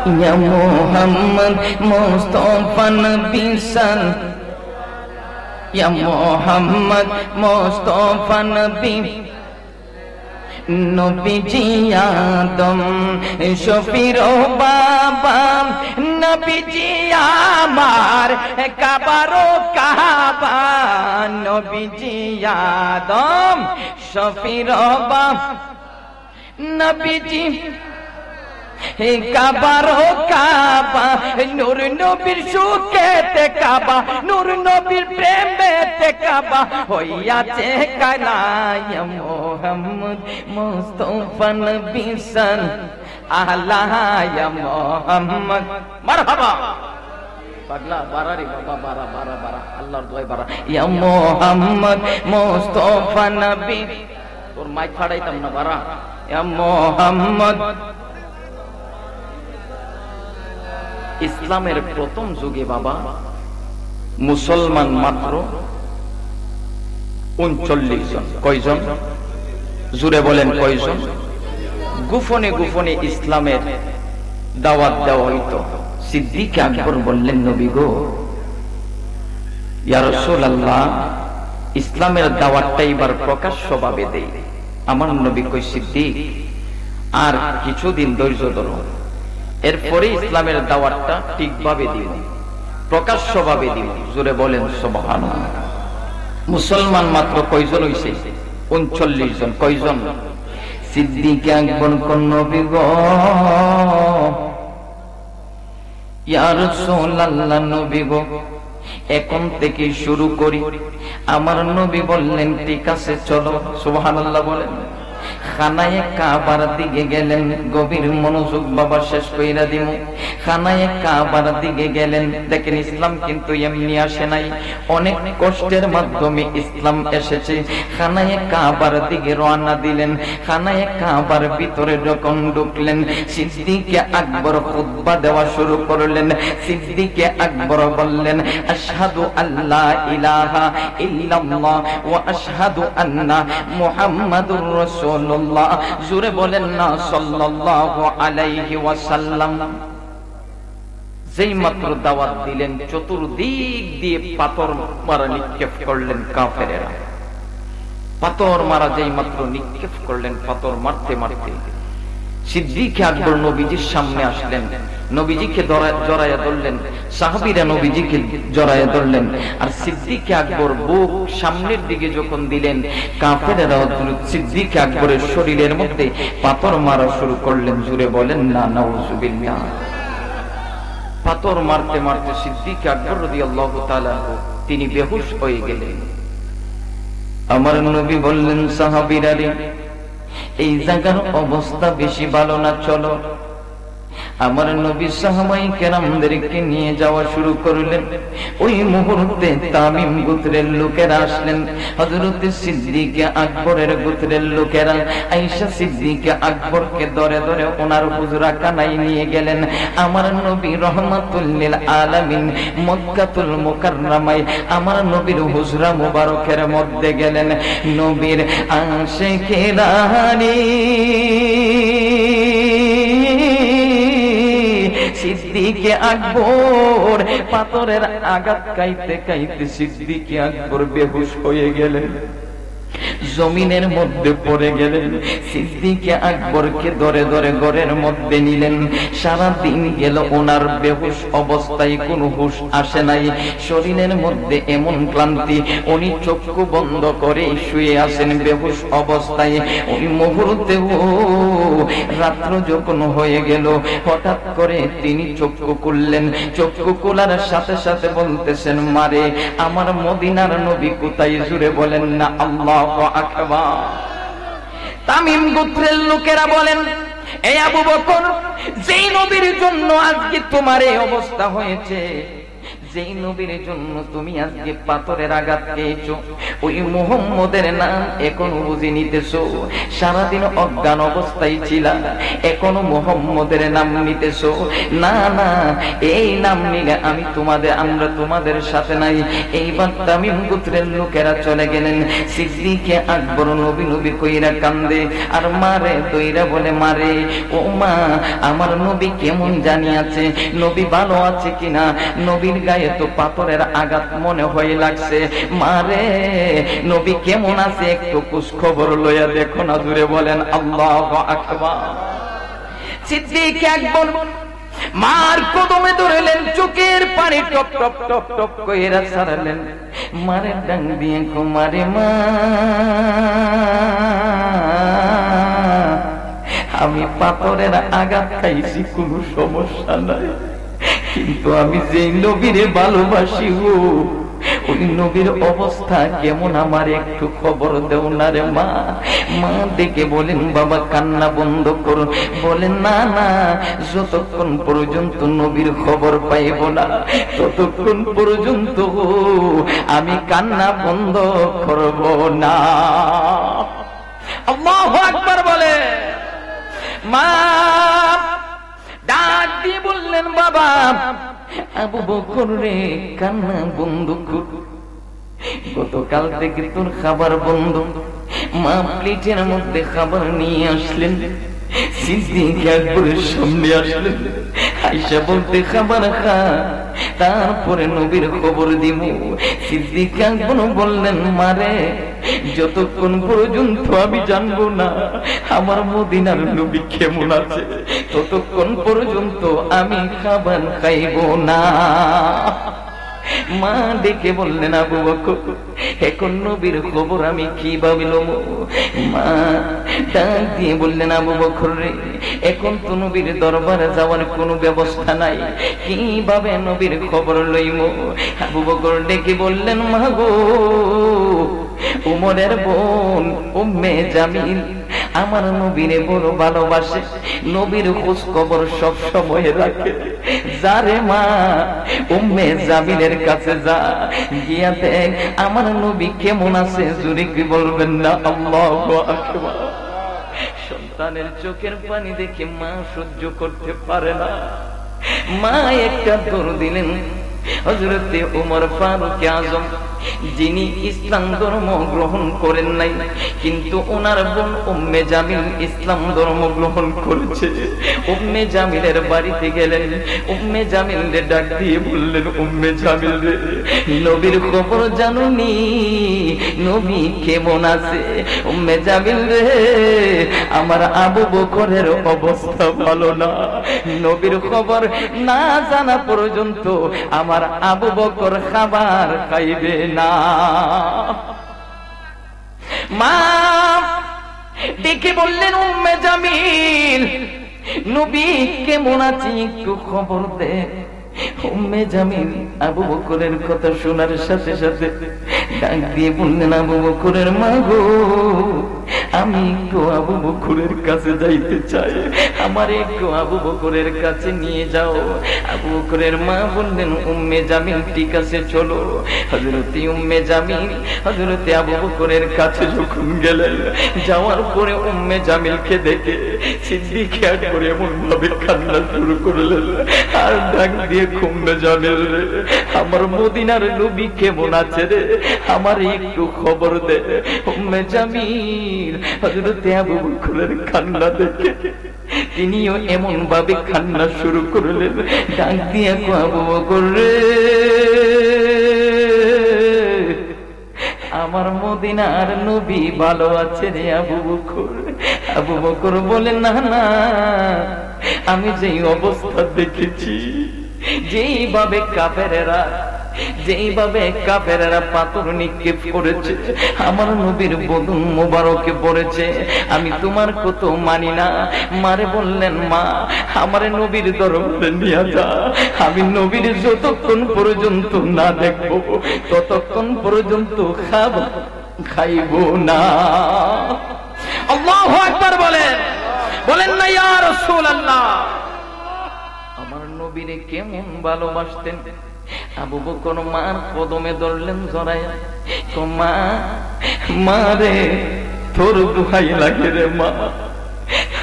ইয়া মুহাম্মদ মুস্তাফা নবী সাল ইয়া মুহাম্মদ মুস্তাফা নবী নবীজি আদম শফির বাবা নবীজি আমার কাবারো কাবা নবীজি আদম শফির বাবা নবীজি কাবারো কাবা নূর নবীর সুখেতে কাবা নূর নবীর প্রেমেতে কাবা হইয়াছে কালা ইয়া মুহাম্মদ মুস্তাফা নবী সাল্লাল্লাহু ইয়া মুহাম্মদ মারহাবা পাগলা বারারি বাবা বারা বারা বারা আল্লাহর দোয়ায় বারা ইয়া মুহাম্মদ মুস্তাফা নবী তোর মাইক ফাড়াইতাম না বারা ইয়া মুহাম্মদ ইসলামের প্রথম যুগে বাবা মুসলমান মাত্র 39 জন। কয়জন? জুড়ে বলেন কয়জন? গোপনে গোপনে ইসলামের দাওয়াত দেওয়া হইতো। সিদ্দিক আকবর বললেন, নবী গো, ইয়া রাসূলুল্লাহ, ইসলামের দাওয়াতটা এবার প্রকাশ্যভাবে দেই। আমার নবী কই, সিদ্দিক আর কিছুদিন ধৈর্য ধরো, এরপরে ইসলামের দাওয়াতটা ঠিকভাবে দিব, প্রকাশ্যভাবে দিব। জোরে বলেন সুবহানাল্লাহ। মুসলমান মাত্র কয়জন হইছে? 39 জন। কয়জন? সিদ্দিক আকবর কোন নবী গো, ইয়া রাসূলুল্লাহ, নবী গো, এখন থেকে শুরু করি। আমার নবী বললেন, ঠিক আছে চলো। সুবহানাল্লাহ বলেন। খানায়ে কাবার দিকে গেলেন, গভীর মনোযোগ বাবা, শেষ কইরা দিম। খানায়ে কাবার দিকে গেলেন। দেখেন, ইসলাম কিন্তু এমনি আসে নাই, অনেক কষ্টের মাধ্যমে ইসলাম এসেছে। খানায়ে কাবার দিকে রওনা দিলেন। খানায়ে কাবার ভিতরে যখন ঢুকলেন, সিদ্দিক আকবর খুতবা দেওয়া শুরু করলেন। সিদ্দিক আকবর বললেন, আশহাদু আল্লা ইলাহা ইল্লাল্লাহ ওয়া আশহাদু আন্না মুহাম্মাদুর রাসূলুল্লাহ। জোরে বলেন না সাল্লাল্লাহু আলাইহি ওয়াসাল্লাম। যেই মাত্র দাওয়াত দিলেন, চতুর্দিক দিয়ে পাথর মারা নিক্ষেপ করলেন কাফেরেরা। পাথর মারা যেই মাত্র নিক্ষেপ করলেন, পাথর মারতে মারতে সিদ্দিক আকবর নবীজির সামনে আসলেন। নবীজিকে জড়াইয়া ধরলেন, সাহাবীরা নবীজিকে জড়াইয়া ধরলেন। আর সিদ্দিক আকবর বুক সামনের দিকে যখন দিলেন, কাফেরেরা সিদ্দিক আকবরের শরীরের মধ্যে পাথর মারা শুরু করলেন। জুড়ে বলেন না নাউযুবিল্লাহ। পাথর মারতে মারতে সিদ্দিক আকবর রাদিয়াল্লাহু তাআলা তিনি বেহুশ হয়ে গেলেন। আমার নবী বললেন, সাহাবীরা রে, এই জায়গার অবস্থা বেশি ভালো না, চলো। আমার নবী সাহাবায়ে কেরামদেরকে নিয়ে যাওয়া শুরু করলেন। ওই মুহূর্তে তামিম গোত্রের লোকেরা আসলেন। হযরত সিদ্দিক আকবরের গোত্রের লোকেরা আয়েশা সিদ্দিক আকবরকে ধরে ধরে ওনার হুজরা কানায় নিয়ে গেলেন। আমার নবী রহমাতুল লিল আলামিন মক্কাতুল মুকাররমায় আমার নবীর হুজরা মুবারকের মধ্যে গেলেন। নবীর আশিকেরা সিদ্দিক আকবর পাথরের আঘাত খাইতে খাইতে সিদ্দিক আকবর বেহুশ হয়ে গেলেন, জমিনের মধ্যে পড়ে গেলেন। সিদ্দিক আকবরকে ধরে ধরে ঘরের মধ্যে নিলেন। সারা দিন গেল ওনার বেহুশ অবস্থায় কোনো হুশ আসে নাই। শরীরের মধ্যে এমন ক্লান্তি, উনি চক্ষু বন্ধ করে শুয়ে আছেন বেহুশ অবস্থায়। ওই মুহূর্তে রাত্র যখন হয়ে গেল, হঠাৎ করে তিনি চক্ষু খুললেন। চক্ষু খোলার সাথে সাথে বলতেছেন, মারে, আমার মদিনার নবী কোথায়? জুড়ে বলেন না আল্লাহু আকবার। তামিম গোত্রের লোকেরা বলেন, এই আবু বকর, যেই নবীর জন্য আজকে তোমার এই অবস্থা হয়েছে, যেই নবীর জন্য তুমি আজকে পাথরের আঘাত খেয়েছো, ওই মুহাম্মদের নাম এখনো বুঝে নিতেছো। সারাদিন অজ্ঞান অবস্থায় ছিলা, এখনো মুহাম্মদের নাম নিতেছো। না না, এই নাম নিলে আমরা তোমাদের সাথে নাই। এইবার তামিম গোত্রের লোকেরা চলে গেলেন। সিদ্দিকে আকবর নবী নবী কইরা কান্দে আর মারে দইরা বলে, মারে ও মা, আমার নবী কেমন জানি আছে, নবী ভালো আছে কিনা, নবীর গায়ে তো পাথরের আঘাত মনে হয়ে লাগছে। মারে, নবী কেমন আছে একটু খোঁজ খবর লইয়া দেখো না। জুড়ে বলেন আল্লাহু আকবার। সিদ্দিক আকবর মার কদমে ধরলেন, চোখের পানি টপ টপ টপ টপ কইরা ছাড়লেন। মারে ডাং দিয়ে মারে, মা আমি পাথরের আঘাত খাইছি, কোনো সমস্যা নাই, কিন্তু আমি যে নবীরে ভালোবাসি ওই নবীর অবস্থা কেমন আমার একটু খবর দেও না রে মা। মা ডেকে বলেন, বাবা কান্না বন্ধ করুন। বলেন, না না, যতক্ষণ পর্যন্ত নবীর খবর পাইব না ততক্ষণ পর্যন্ত আমি কান্না বন্ধ করব না। আল্লাহু আকবার বলে। মা ডাক দিয়ে বললেন, বাবা আবু বকর রে, কান্না বন্ধ কর, গতকাল থেকে তোর খাবার বন্ধ। মা প্লেটের মধ্যে খাবার নিয়ে আসলেন। সিদ্দিক আকবরের সামনে আসলেন, আয়েশা বলতে, খাবার খা, তারপরে নবীর খবর দিব। সিদ্দিক আকবর বললেন, মারে যতক্ষণ পর্যন্ত আমি জানবো না আমার মদিনার নবী কেমন আছে, ততক্ষণ পর্যন্ত আমি খাবার খাইব না। মা ডেকে বললেন, আবু বকর এখন নবীর খবর আমি কিভাবে লব? মা ডাক দিয়ে বললেন, আবু বকর রে, এখন তো নবীর দরবারে যাওয়ার কোনো ব্যবস্থা নাই, কিভাবে নবীর খবর লইব? আবু বকর ডেকে বললেন, মা গো, উমরের বোন উম্মে জামিল আমার নবীরে বড় ভালোবাসে, নবীর খোঁজ খবর সব সময় রাখে। যারে মা, উম্মে জামিলের কাছে যা, গিয়া দেখ আমার নবী কেমন আছে। জোরে কি বলবেন না আল্লাহু আকবার। সন্তানের চোখের পানি দেখে মা সহ্য করতে পারে না। মা একটা দৌড় দিলেন হযরতে ওমর ফারুক আজম, যিনি ইসলাম ধর্ম গ্রহণ করেন নাই, কিন্তু ওনার বোন উম্মে জামিল ইসলাম ধর্ম গ্রহণ করেছে। উম্মে জামিলের বাড়িতে গেলেন। উম্মে জামিলকে ডাক দিয়ে বললেন, উম্মে জামিল রে, নবীর খবর জানুনি, নবী কেমন আছে? উম্মে জামিল রে, আমার আবু বকরের অবস্থা ভালো না, নবীর খবর না জানা পর্যন্ত আমার আবু বকর খাবার খাইবে না। মা ডেকে বললেন, উম্মে জামিল নবী কেমন আছে একটু খবর দে। উম্মে জামিল আবু বকরের কথা শোনার সাথে সাথে ডাক দিয়ে বললেন, আবু বকরের মা গো, আমি একটু আবু বকরের কাছে যাইতে চাই, আমার একটু আবু বকরের কাছে নিয়ে যাও। আবু বকরের মা বললেন, উম্মে জামিল ঠিক আছে চলো। হযরতে উম্মে জামিল হযরতে আবু বকরের কাছে যখন গেলেন, যাওয়ার পরে উম্মে জামিলকে দেখে সিদ্দিক আকবর এমন ভাবে কান্না শুরু করলেন আর ডাক দিয়ে, উম্মে জামিল রে, আমার মদিনার নবী কেমন আছে রে, আমার একটু খবর দে। উম্মে জামিল হযরতে আবু বকরের কান্না দেখে তিনিও এমন ভাবে কান্না শুরু করলেন। ডাক দিয়ে, আবু বকর রে, আমার মদিনার নবী ভালো আছে রে আবু বকর। আবু বকর বলেন, না না, আমি যেই অবস্থা দেখেছি, যেইভাবে কাফেরেরা পাথর নিক্ষেপ করেছে, আমার নবীর বদন মোবারকে পড়েছে, আমি তোমার কত মানি না। মারে বললেন, মা আমার নবীর দরবারে নিয়ে যা, আমি নবীর যতক্ষণ পর্যন্ত না দেখবো ততক্ষণ পর্যন্ত খাইব না। আল্লাহু আকবার বলেন না ইয়া রাসূলুল্লাহ। আমার নবীরে কেমন ভালোবাসতেন, আবু বকর মার কদমে ধরলেন জড়াইয়া, মা, মা রে তোর দোহাই লাগে রে মা,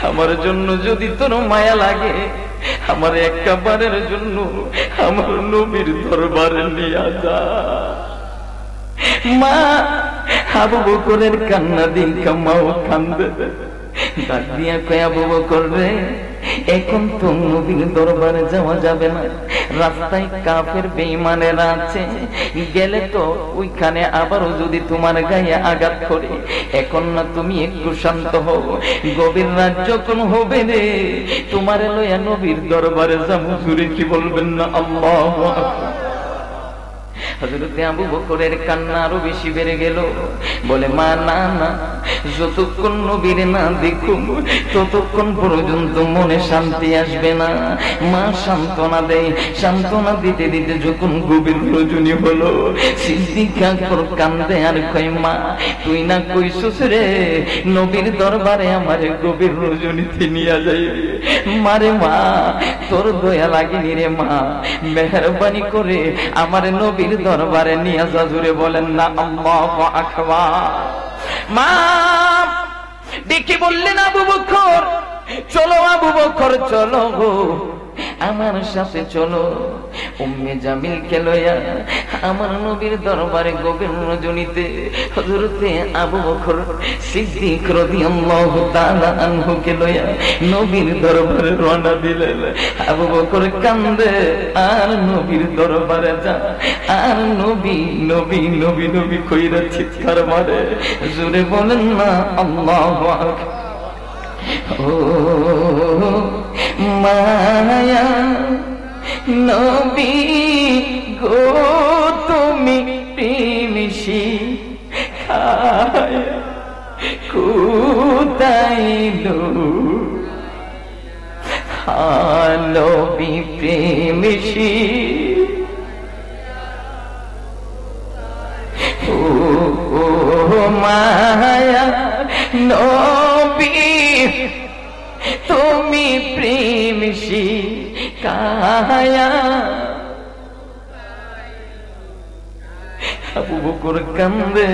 আমার জন্য যদি তোর মায়া লাগে আমার একবারের জন্য আমার নবীর দরবারে নিয়ে যা। মা আবু বকরের কান্না দিনকা মাও কান্দে, ডাক দিয়া কয় আবু বকর রে, এখন তো নবীর দরবারে যাওয়া যাবে না, রাস্তায় কাফের বেঈমানেরা আছে, গেলে তো ওইখানে আবারও যদি তোমার গায়ে আঘাত করে, এখন না তুমি একটু শান্ত হও, গভীর রাত যখন হবে রে তোমার লইয়া নবীর দরবারে যাবো। জুড়ে কি বলবেন না আল্লাহু আকবার। হযরতে আবু বকরের কান্না আরো বেশি বেড়ে গেল, বলে মা না না, যতক্ষণ নবীর না দেখুন ততক্ষণ পর্যন্ত মনে শান্তি আসবে না। মা সান্ত্বনা দেয়, সান্ত্বনা দিতে দিতে যখন গভীর রজনী হলো, সিদ্দিক আকবর কান্দে আর কয় মা তুই না কইছস রে নবীর দরবারে আমার গভীর রজনীতে নিয়ে যাইবি। মারে মা তোর দয়া লাগেনি রে মা, মেহেরবানি করে আমার নবীর দরবারে নিয়ে যা। জুড়ে বলেন না আল্লাহু আকবার। মা ডেকে বললেন আবু বকর চলো, আবু বকর চলো গো, আমার সাথে চলো। উম্মে জামিলকে লইয়া আমার নবীর দরবারে গভীর রজনীতে হযরতে আবু বকর সিদ্দিক রাদিয়াল্লাহু তাআলা আনহুকে লইয়া নবীর দরবারে রওনা দিলেন। আবু বকর কান্দে আর নবীর দরবারে যা, আর নবী নবী নবী নবী কইরা চিৎকার মারে। জোরে বলেন না আল্লাহু আকবার। ও মায়া নবী গো তুমি প্রেমসি খায়া কুতাইলো, নবী প্রেমসি ও মায়া নবী তুমি প্রেমসি কায়া। আবু বকর কান্দে,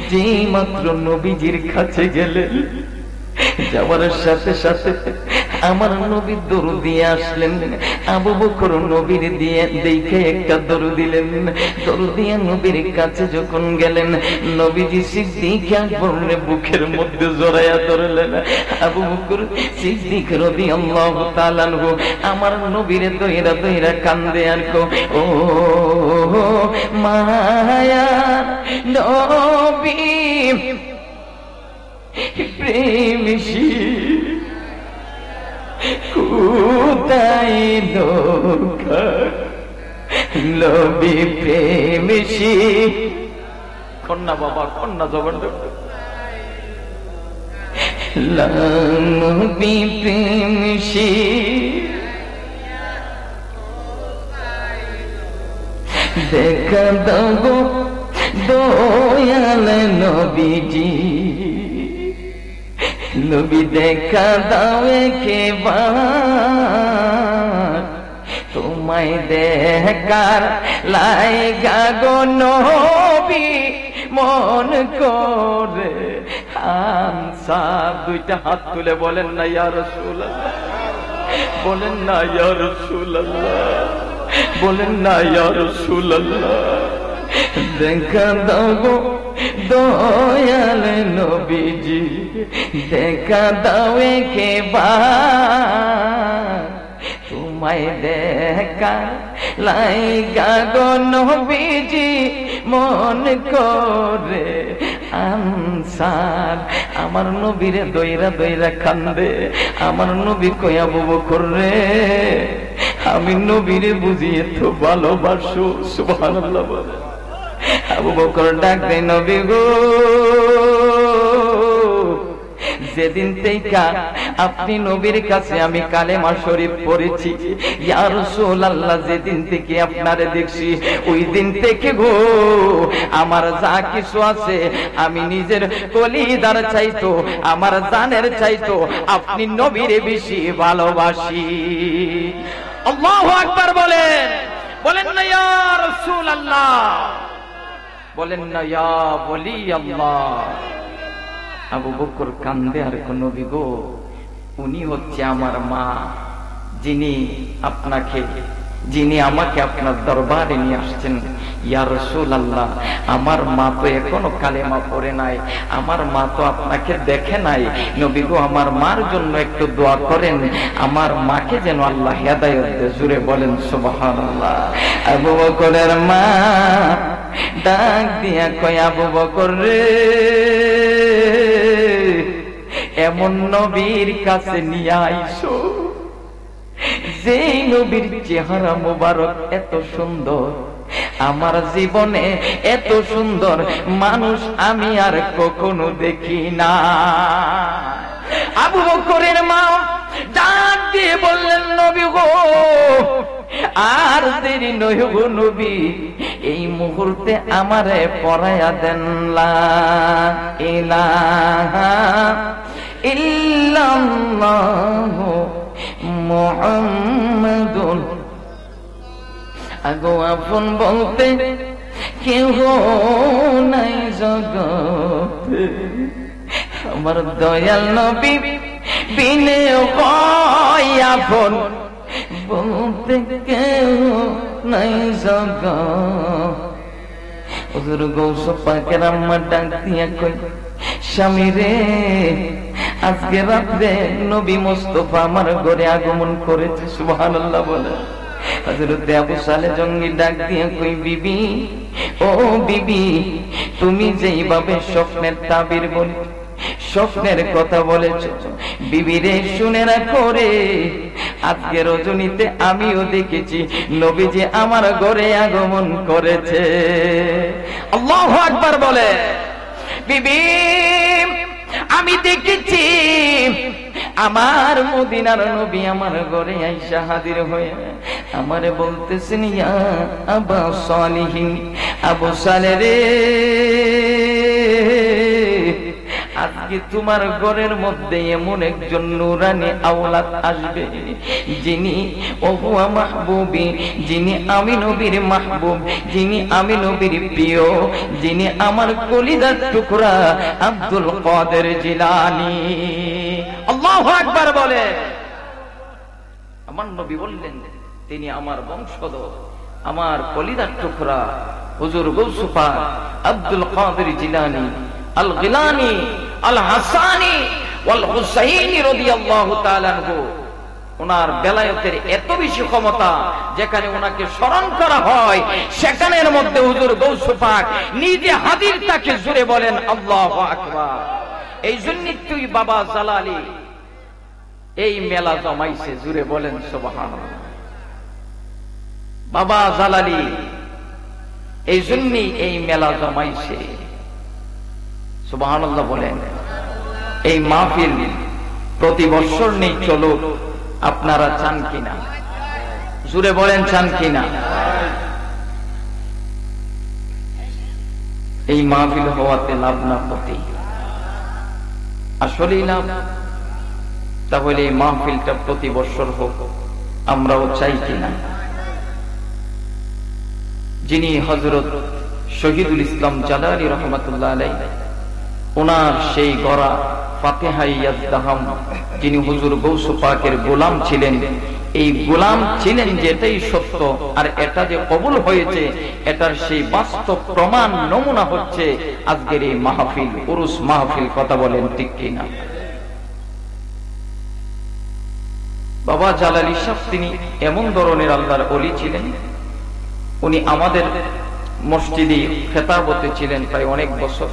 যে মাত্র নবীজির কাছে গেলেন, যাওয়ার সাথে সাথে আমার নবী দরুদ দিয়ে আসলেন। আবু বকর নবীর দিয়ে দেখে একটা দরুদ দিলেন, দরুদ দিয়ে নবীর কাছে যখন গেলেন, নবীজি সিদ্দিক আকবরের বুকের মধ্যে জড়াইয়া ধরলেন। আবু বকর সিদ্দিক রাদিয়াল্লাহু তাআলা আনহু আমার নবীর দইরা দইরা কান্দে আর কো ও মায়া নবী প্রেমসি কুতাই লোকা, নবী প্রেমসি। কন্যা বাবা কন্যা জবরদস্ত, নবী প্রেমসি দেখা দাও দয়াল নবীজি, নবী দেখা দাও একেবার, তোমায় দেখার লাইগা গো নবী মন করে আনসার। দুইটা হাত তুলে বলেন না ইয়া রাসূলুল্লাহ, বলেন না ইয়া রাসূলুল্লাহ, বলেন না ইয়া রাসূলুল্লাহ। দেখা দাও গো দয়াল নবীজি, দেখা দাও একেবার, তোমায় দেখা লাইগা গো নবীজি মন করে আনসার। আমার নবীরে দইরা দইরা কান্দে, আমার নবী কই আবু বকর রে আমি নবীরে বুঝিয়ে তো ভালোবাসো। সুবহানাল্লাহ। আবু বকর ডাক দেয় নবী গো, যেদিন থেকে আপনি নবীর কাছে আমি কালেমা শরীফ পড়েছি ইয়া রাসূলুল্লাহ, যেদিন থেকে আপনারে দেখছি ওই দিন থেকে গো আমার যা কিছু আছে আমি নিজের কলিজার চাইতো আমার জানের চাইতো আপনি নবীরে বেশি ভালোবাসি। আল্লাহু আকবার বলেন। বলেন না ইয়া রাসূলুল্লাহ, বলেন না ইয়া ওলি আল্লাহ। আবু বকর কান্দে আর কোন নবী গো, উনি হচ্ছে আমার মা, যিনি আমাকে আপনার দরবারে নিয়ে আসছেন। ইয়া রাসূলুল্লাহ, আমার মা তো এখনো কালেমা পড়ে নাই, আমার মা তো আপনাকে দেখে নাই। নবী গো, আমার মার জন্য একটু দোয়া করেন, আমার মাকে যেন আল্লাহ হেদায়েত দেয়। জোরে বলেন সুবহানাল্লাহ। আবু বকরের মা ডাক দিয়া কয়, আবু বকর রে, এমন নবীর কাছে নিয়ে আইসো যে নবীর চেহারা মোবারক এত সুন্দর, আমার জীবনে এত সুন্দর মানুষ আমি আর কখনো দেখি না। আবু বকরের মা ডাক দিয়ে বললেন, নবী গো, আর দেরি নয় গো নবী, এই মুহূর্তে আমারে পড়ায়া দেন লা ইলাহা ইল্লাল্লাহু মুহাম্মাদুন। আগো আপন বলতে কেহ নাই জগতে, আমার দয়াল নবী বিনে হয় আপন বলতে কেহ নাই জগতে। হুজুর গৌস পাকের আম্মা ডাক দিয়া কই, স্বামী রে, আজকে রাত্রে নবী মুস্তাফা আমার ঘরে আগমন করেছে। সুবহানাল্লাহ বলে। হযরত আবু সালে জঙ্গি ডাক দিয়ে কই, বিবি, ও বিবি, তুমি যেইভাবে স্বপ্নের তাবির বলে স্বপ্নের কথা বলেছ, বিবি রে শুনে রাখো রে, আজকে রজনীতে আমিও দেখেছি নবীজি আমার ঘরে আগমন করেছে। আল্লাহু আকবার বলে। বিবি, আমি দেখেছি আমার মদিনার নবী আমার ঘরে আইসা হাজির হয়ে আমারে বলতেছেন, ইয়া আবা সালিহিন, আবু সালে রে, আজকে তোমার ঘরের মধ্যে এমন একজন নূরানী আওলাদ আসবে, যিনি ওহুয়া মাহবুবী, যিনি আমি নবীর মাহবুব, যিনি আমি নবীর প্রিয়, যিনি আমার কলিজার টুকরা আব্দুল কাদের জিলানী। আল্লাহু আকবার বলে। আমার নবী বললেন, তিনি আমার বংশধর, আমার কলিজার টুকরা হুজুর গৌস পাক আব্দুল কাদের জিলানী আল গিলানী আল হাসানী ওয়াল হুসাইনী রাদিয়াল্লাহু তাআলা আনহু। ওনার বেলায়েতের এত বেশি ক্ষমতা, যেখানে ওনাকে স্মরণ করা হয় সেখানের মধ্যে হুজুর গৌস পাক নিজে হাজির। তাকে জোরে বলেন আল্লাহু আকবার। এই জন্য তুই বাবা জালালি এই মেলা জমাইছে। জোরে বলেন সুবহানাল্লাহ। বাবা জালালি এই জন্যই এই মেলা জমাইছে। সুবহানাল্লাহ বলেন। এই মাহফিল প্রতি বছর নেই চলো, আপনারা চান কিনা? জোরে বলেন, চান কিনা? এই মাহফিল হওয়াতে লাভ না ক্ষতি? আসলেই লাভ। তাহলে এই মাহফিলটা প্রতি বছর হোক, আমরাও চাই কিনা? যিনি হযরত শহীদুল ইসলাম জালালী রহমাতুল্লাহ আলাইহি, ওনার সেই গড়া ফাতিহা ইয়াজদাহাম, যিনি হুজুর গৌস পাকের গোলাম ছিলেন, এই গোলাম ছিলেন যে এটাই সত্য, আর এটা যে কবুল হয়েছে এটার সেই বাস্তব প্রমাণ নমুনা হচ্ছে আজকের এই মাহফিল, উরুস মাহফিল। কথা বলেন ঠিক কিনা? বাবা জালালী সাহেব তিনি এমন ধরনের আল্লাহর ওলি ছিলেন, উনি আমাদের মসজিদে খেতাবতে ছিলেন প্রায় অনেক বছর।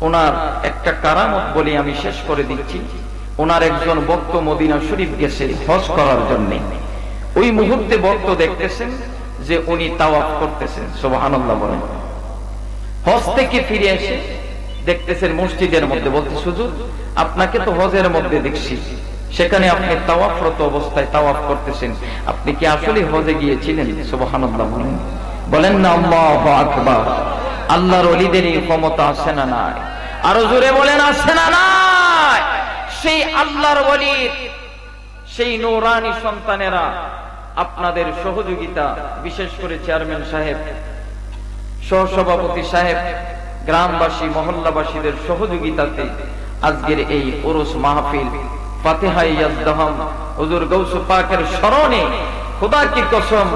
ওনার একটা কারামত বলে আমি শেষ করে দিচ্ছি। ওনার একজন ভক্ত মদিনা শরীফ গেছে হজ করার জন্য। ওই মুহূর্তে ভক্ত দেখতেছেন যে উনি তাওয়াফ করতেছেন। সুবহানাল্লাহ বলেন। হজ থেকে ফিরে এসে দেখতেছেন মসজিদের মধ্যে, বলতে হুজুর আপনাকে তো হজের মধ্যে দেখছি, সেখানে আপনি তাওয়াফরত অবস্থায় তাওয়াফ করতেছেন, আপনি কি আসলে হজে গিয়েছিলেন? সুবহানাল্লাহ বলেন। বলেন না আল্লাহু আকবার। আল্লাহর ওলিদের এই ক্ষমতা আছে না নাই? আরো জোরে বলেন, আছে না নাই? সেই আল্লাহর ওলির সেই নূরানী সন্তানেরা আপনাদের সহযোগিতা, বিশেষ করে চেয়ারম্যান সাহেব, সহসভাপতি সাহেব, গ্রামবাসী মহল্লাবাসীদের সহযোগিতাতে আজকের এই উরুস মাহফিল ফাতিহা ইয়াজদাহাম হুজুর গৌস পাকের স্মরণে, খোদা কি কসম,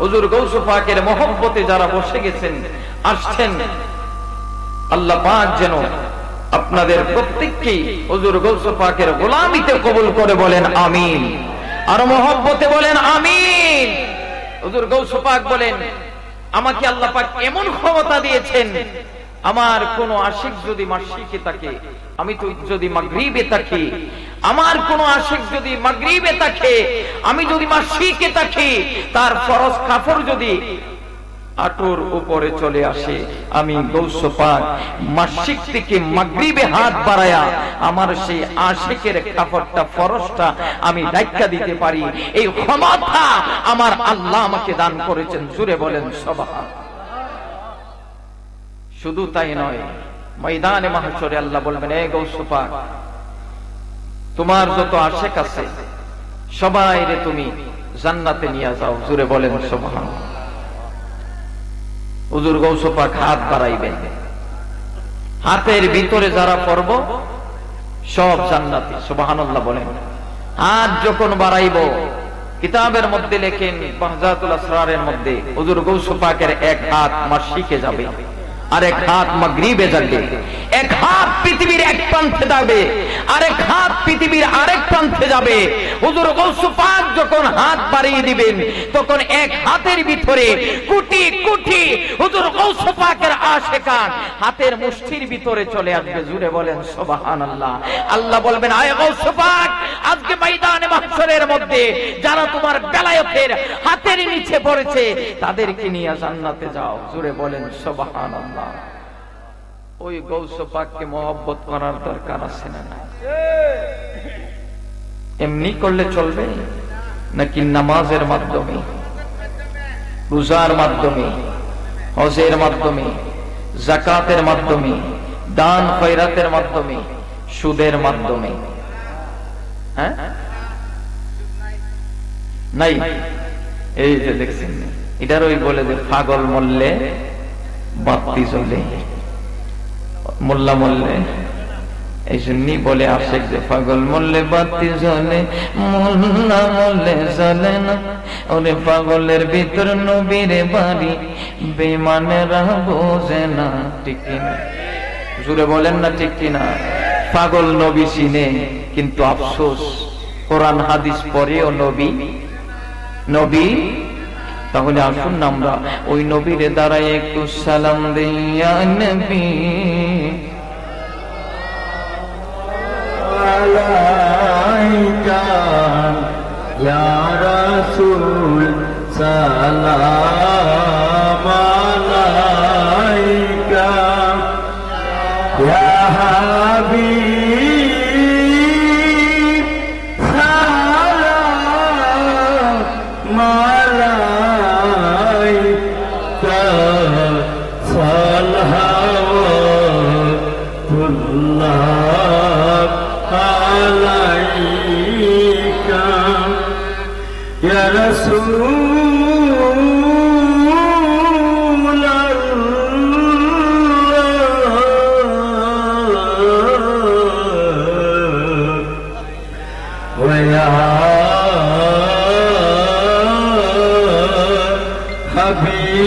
হুজুর গৌস পাকের মহব্বতে যারা বসে গেছেন, আসছেন, আল্লাহ পাক যেন আপনাদের প্রত্যেককেই হুজুর গৌস পাকের গোলামিতে কবুল করে, বলেন আমিন। আর মহব্বতে বলেন আমিন। হুজুর গৌস পাক বলেন, আমাকে আল্লাহ পাক এমন ক্ষমতা দিয়েছেন, আমার কোন আশিক যদি মাশরিকে থাকে, আমি তো যদি মাগরিবে থাকি, আমার কোন আশিক যদি মাগরিবে থাকে, আমি যদি মাশরিকে থাকি, তার ফরজ কাফর যদি আটুর উপরে চলে আসে, আমি গৌস পাক মাশরিক থেকে মাগরিবে হাত বাড়ায়া আমার সেই আশিকের কাফরটা, ফরজটা আমি ধাক্কা দিতে পারি। এই ক্ষমতা আমার আল্লাহ আমাকে দান করেছেন। জুড়ে বলেন সুবহান। শুধু তাই নয়, ময়দানে মাহশরে আল্লাহ বলবেন, এ গৌস পাক, তোমার যত আশিক আছে সবাইরে তুমি জান্নাতে নিয়ে যাও। জুড়ে বলেন সুবহান। হুজুর গৌস পাক হাত বাড়াইবেন, হাতের ভিতরে যারা পড়ব সব জান্নাতি। সুবহানাল্লাহ বলেন। হাত যখন বাড়াইব, কিতাবের মধ্যে লেখেন বাহজাতুল আসরারের মধ্যে, হুজুর গৌস পাকের এক হাত মাশরিকে যাবে, আরেক হাত মাগরিবে যাবে, এক হাত পৃথিবীর এক প্রান্তে যাবে, আরেক হাত পৃথিবীর আরেক প্রান্তে যাবে। হুজুর গৌস পাক যখন হাত বাড়িয়ে দিবেন, তখন এক হাতের ভিতরে কোটি কোটি হুজুর গৌস পাকের আশিকান হাতের মুষ্টির ভিতরে চলে আসবে। জুড়ে বলেন সুবহানাল্লাহ। আল্লাহ বলবেন, আয় গৌস পাক, আজকে ময়দানে মাহশরের মধ্যে যারা তোমার বেলায়েতের হাতের নিচে পড়েছে, তাদেরকে নিয়ে জান্নাতে যাও। জুড়ে বলেন সুবহানাল্লাহ। ওই গৌস পাককে মহব্বত করার দরকার আছে না? এমনি করলে চলবে নাকি নামাজের মাধ্যমে, রোজার মাধ্যমে, হজের মাধ্যমে, যাকাতের মাধ্যমে, দান খয়রাতের মাধ্যমে, সুদের মাধ্যমে? হ্যাঁ, নাই। এই যে দেখছেন, এটার ওই বলে যে পাগল মরলে বাতি জ্বলে, মোল্লা মরলে, এই জন্যই বলে আশেক যে পাগল মরলে বাতি জ্বলে, মোল্লা মরলে জ্বলে না। ওরে পাগলের ভিতর নবীর বাড়ি, বেঈমানেরা বোঝে না। ঠিক কিনা? জুড়ে বলেন না ঠিক কিনা? পাগল নবী চিনে, কিন্তু আফসোস কোরআন হাদিস পড়েও নবী। তাহলে আসুন না আমরা ওই নবীর দ্বারাই একটু সালাম দিয়া, নবী আলাইকা ইয়া রাসূল সালাম আলাইকা ইয়া হাবিব সালাম আলাইকা সালাওয়াতুল্লাহ আলাইকা ইয়া রাসূলাল্লাহ ওয়া ইয়া হাবিবাল্লাহ।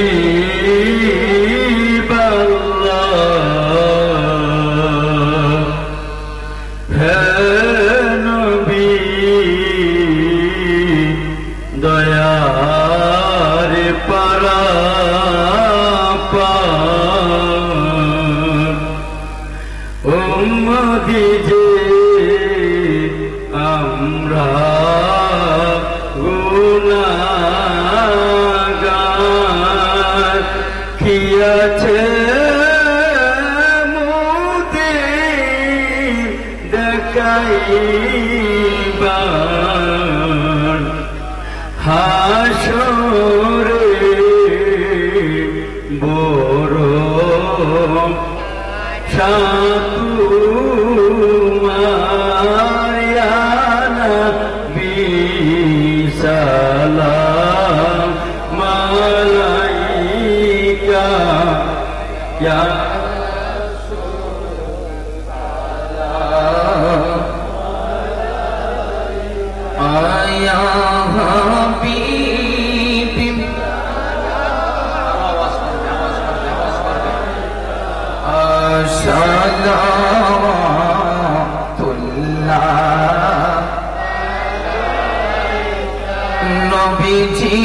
হে নবী দয়ার পারাপার, উম্মতি যে আমরা গুনাহগার, কি আছে মোদের দেখাইবার হাসরে বড় সাতুমার ইয়া নবী সালাম ইয়া আয়া হাবিবি আওয়াজ করবে সালাতুল্লাহ নবীজি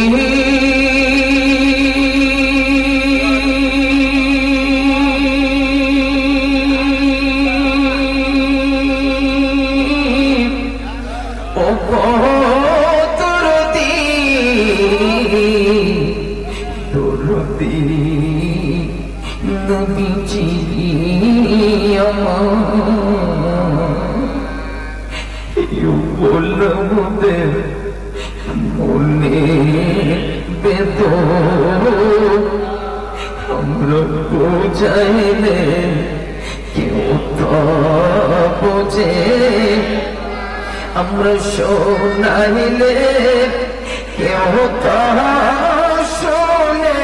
নবীজি বলবে মনে বেদ আমরা বোঝাইলে কেউ তো বোঝে আমরা শোনাইলে কেউ তো শোনে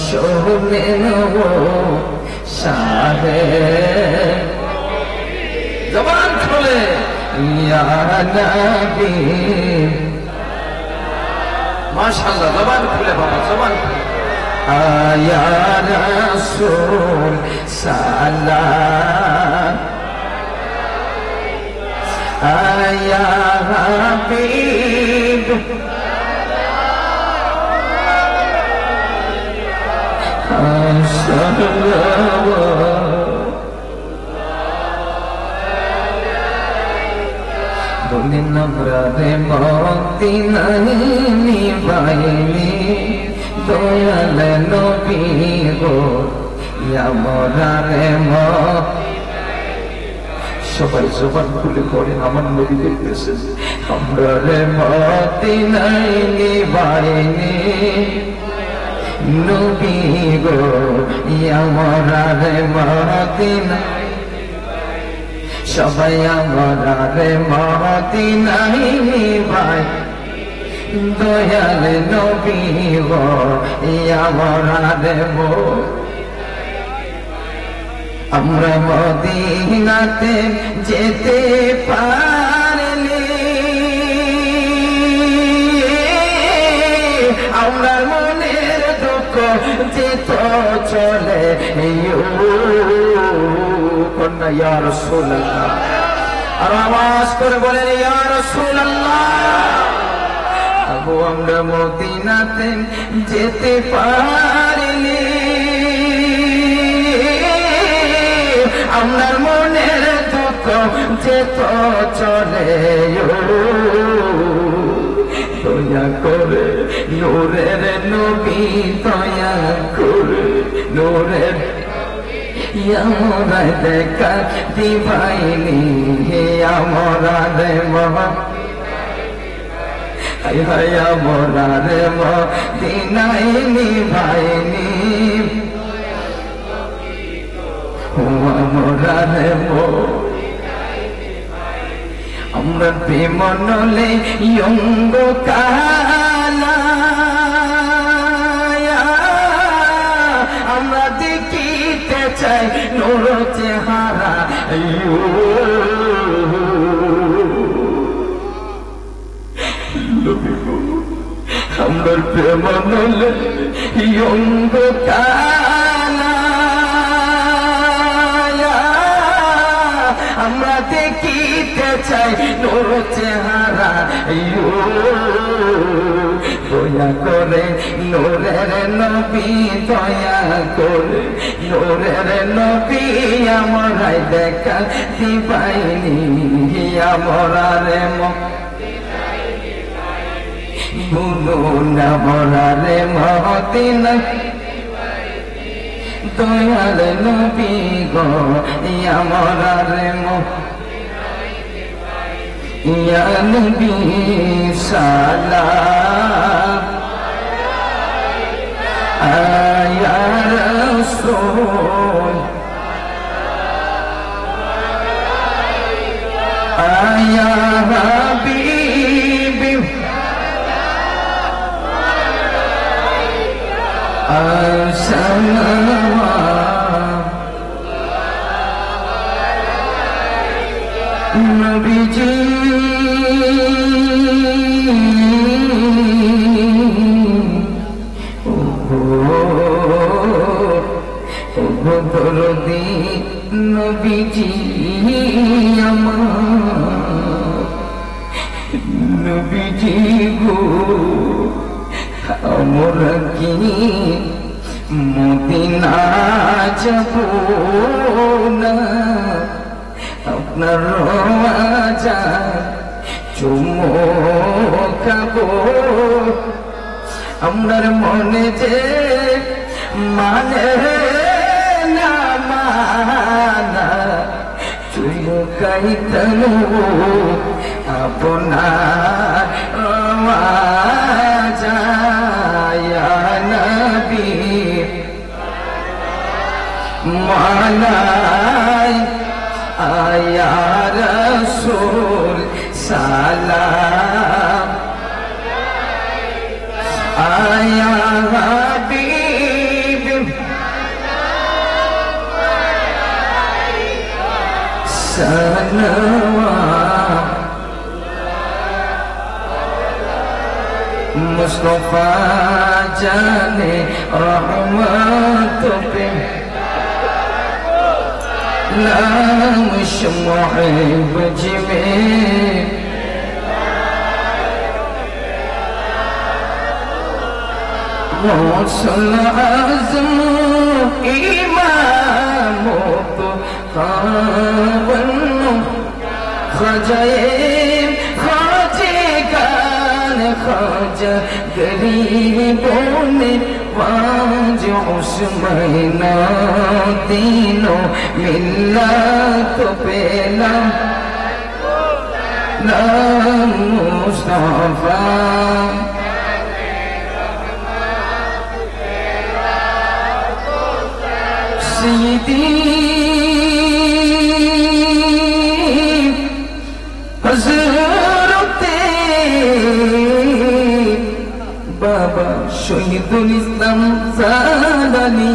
শোনে সারে জবান খুলে ইয়া নবী মাশাআল্লাহ জবান খুলে বাবা জবান খুলে আয়া রাসূল সালাম আয়া হাবিব বলেন আমরা রে মদিনায় নিবাইনি দয়াল নবী গো আমরা রে সবাই জবান খুলে পড়েন আমার নবী দেখতেছে আমরা রে মদিনায় নিবাইনি নবী গো আমরা রে মদিনা সবাই আমরা রে মদিনায় নিবাই দয়াল নবী গো আমরা রে আমরা মদিনাতে যেতে পারলে আমরা মনের দুঃখ যেত চলে কন্যা ইয়া রাসূলুল্লাহ আর আওয়াজ করে বলেন ইয়া রাসূলুল্লাহ আবু আমরা মদিনাতে যেতে পারলে আমার মনের দুঃখ যেত চলে দয়া করে নূরের নবী দয়া করে নূরের আমরা দেখা দিবাইনি হে আমরা রে হায় হায় আমরা রে মদিনায় নিবাইনি আমরা রে আমরা প্রেমনলে ইয়ঙ্গ কালা আমরা দেখিতে চাই নূর চেহারা আমরা প্রেমনলে ইয়ঙ্গ কালা আমরা দেখিতে চাই নূর চেহারা দয়া করে নূরের নবী দয়া করে নূরের নবী আমরা দেখা দিবাইনি আমরা রে বলুন আমরা রে মদিনা দয়াল নবী গো আমরা রে ইয়া নবী সালাম আয়া রাসূল আয়া হাবিব নবীজি দরদি নবীজি আমার নবীজি গো আমরা কি মদিনা যাব না আপনার রাজা চুমকাবো আমরার মনে যে মানে না মানা চুমকাইতেন আপনার রাজা ইয়া নবী মালাই আয়া রাসূল সালাম আয়া হাবিব সালাম মুস্তাফা জানে রহমত पे नाम शम्ह बज में गौसल आज़म इमाम तो खावन ख्वाजाए ख्वाजे गान ख्वाजा गरीबों ने वाज उस्मैना तीनों मिल्लत पे नाम मुस्तफा सय्यदी हज़रते बाबा शहीदुल इस्लाम ज़ालानी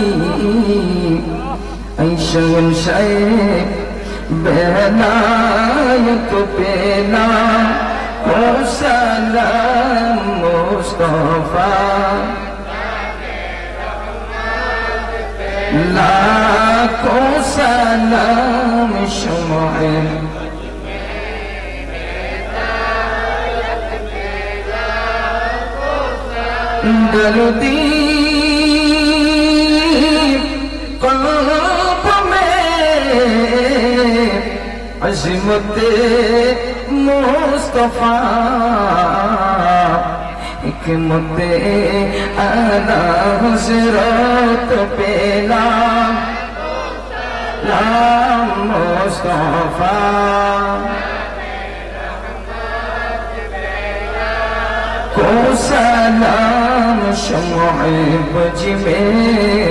ऐशा शायख बेलायत पेला को सलाम मुस्तफा लाखों सलाम शुमाए दर्दी क़ल्ब में अज़मते मुस्तफ़ा हिकमते आला हज़रत पे नाम मुस्तफ़ा को सलाम शम्ह बज में